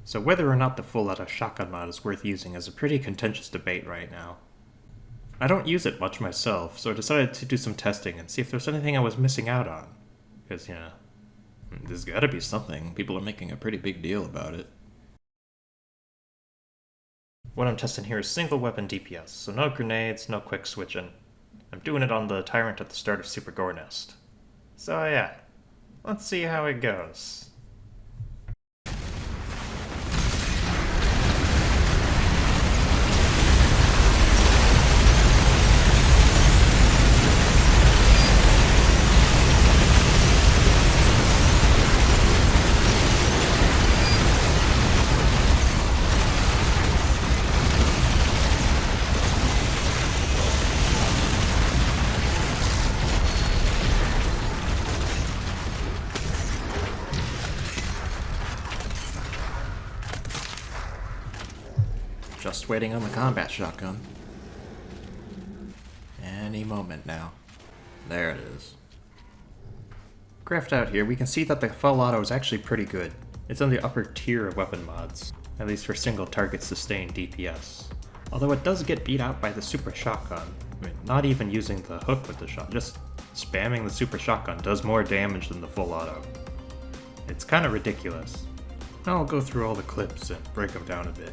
So whether or not the full auto shotgun mod is worth using is a pretty contentious debate right now. I don't use it much myself, so I decided to do some testing and see if there's anything I was missing out on. Because, there's gotta be something. People are making a pretty big deal about it. What I'm testing here is single weapon DPS, so no grenades, no quick switching. I'm doing it on the Tyrant at the start of Super Gore Nest. So yeah, let's see how it goes. Just waiting on the combat shotgun. Any moment now. There it is. Graphed out here, we can see that the full auto is actually pretty good. It's on the upper tier of weapon mods, at least for single target sustained DPS. Although it does get beat out by the super shotgun. I mean, not even using the hook with the shot, just spamming the super shotgun does more damage than the full auto. It's kind of ridiculous. Now I'll go through all the clips and break them down a bit.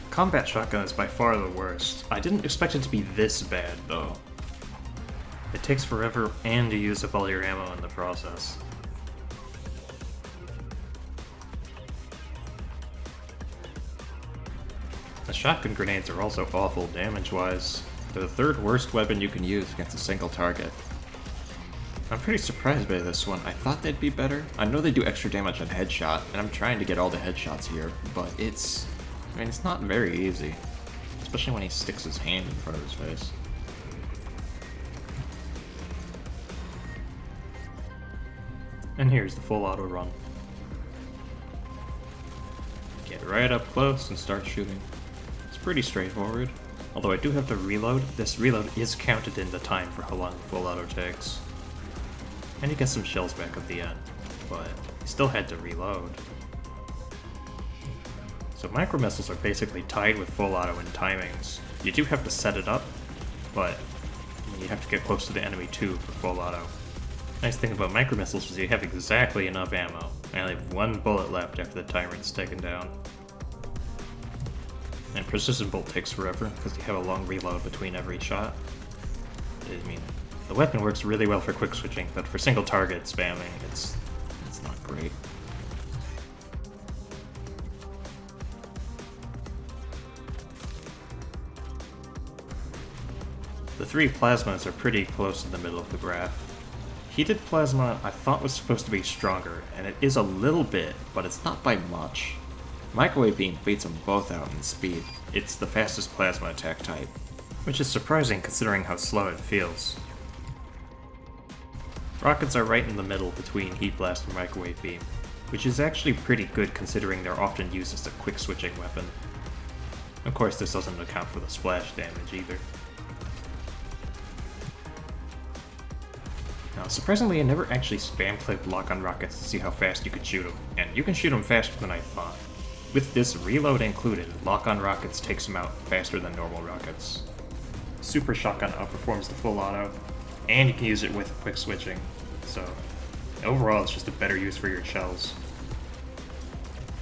Combat shotgun is by far the worst. I didn't expect it to be this bad, though. It takes forever, and you use up all your ammo in the process. The shotgun grenades are also awful damage-wise. They're the third worst weapon you can use against a single target. I'm pretty surprised by this one. I thought they'd be better. I know they do extra damage on headshot, and I'm trying to get all the headshots here, but it's not very easy. Especially when he sticks his hand in front of his face. And here's the full auto run. Get right up close and start shooting. It's pretty straightforward. Although I do have to reload, this reload is counted in the time for how long the full auto takes. And you get some shells back at the end, but you still had to reload. So micro missiles are basically tied with full auto in timings. You do have to set it up, but you have to get close to the enemy too for full auto. Nice thing about micro missiles is you have exactly enough ammo. I only have one bullet left after the Tyrant's taken down. And precision bolt takes forever because you have a long reload between every shot. I mean, the weapon works really well for quick switching, but for single target spamming, it's not great. The three plasmas are pretty close in the middle of the graph. Heated plasma I thought was supposed to be stronger, and it is a little bit, but it's not by much. Microwave beam beats them both out in speed. It's the fastest plasma attack type, which is surprising considering how slow it feels. Rockets are right in the middle between Heat Blast and Microwave Beam, which is actually pretty good considering they're often used as a quick switching weapon. Of course, this doesn't account for the splash damage either. Now, surprisingly, I never actually spam-clicked lock-on rockets to see how fast you could shoot them, and you can shoot them faster than I thought. With this reload included, lock-on rockets takes them out faster than normal rockets. Super Shotgun outperforms the full auto, and you can use it with quick switching, so overall it's just a better use for your shells.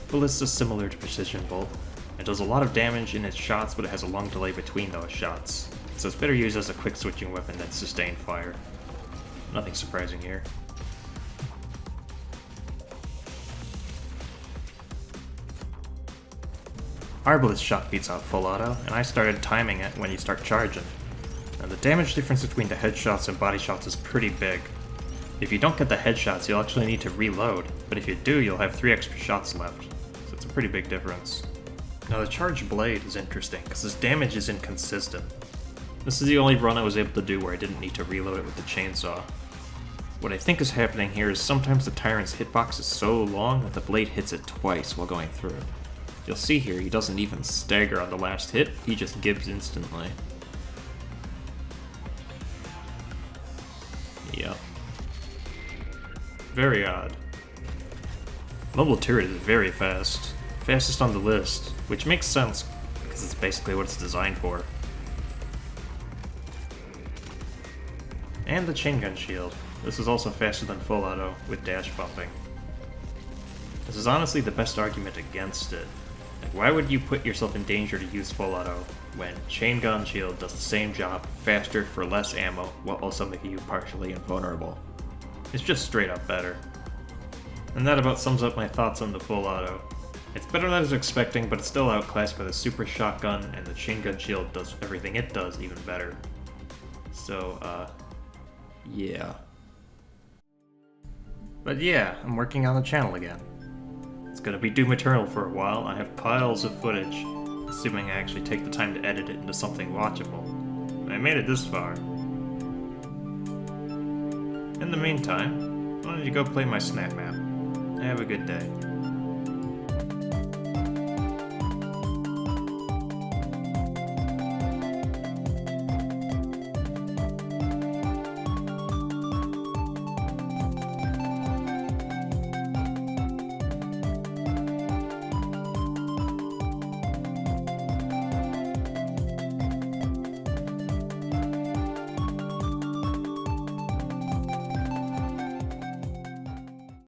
Ballista is similar to Precision Bolt. It does a lot of damage in its shots, but it has a long delay between those shots, so it's better used as a quick switching weapon than sustained fire. Nothing surprising here. Arbalest shot beats out full auto, and I started timing it when you start charging. Now the damage difference between the headshots and body shots is pretty big. If you don't get the headshots, you'll actually need to reload, but if you do, you'll have 3 extra shots left, so it's a pretty big difference. Now the charged blade is interesting, because its damage is inconsistent. This is the only run I was able to do where I didn't need to reload it with the chainsaw. What I think is happening here is sometimes the Tyrant's hitbox is so long that the blade hits it twice while going through. You'll see here he doesn't even stagger on the last hit, he just gives instantly. Yep. Very odd. Mobile turret is very fast. Fastest on the list, which makes sense, because it's basically what it's designed for. And the chain gun shield. This is also faster than full auto, with dash bumping. This is honestly the best argument against it. Like, why would you put yourself in danger to use full auto when chain gun shield does the same job faster for less ammo while also making you partially invulnerable? It's just straight up better. And that about sums up my thoughts on the full auto. It's better than I was expecting, but it's still outclassed by the super shotgun, and the chain gun shield does everything it does even better. So, yeah. But yeah, I'm working on the channel again. It's gonna be Doom Eternal for a while. I have piles of footage, assuming I actually take the time to edit it into something watchable. I made it this far. In the meantime, why don't you go play my snap map? Have a good day.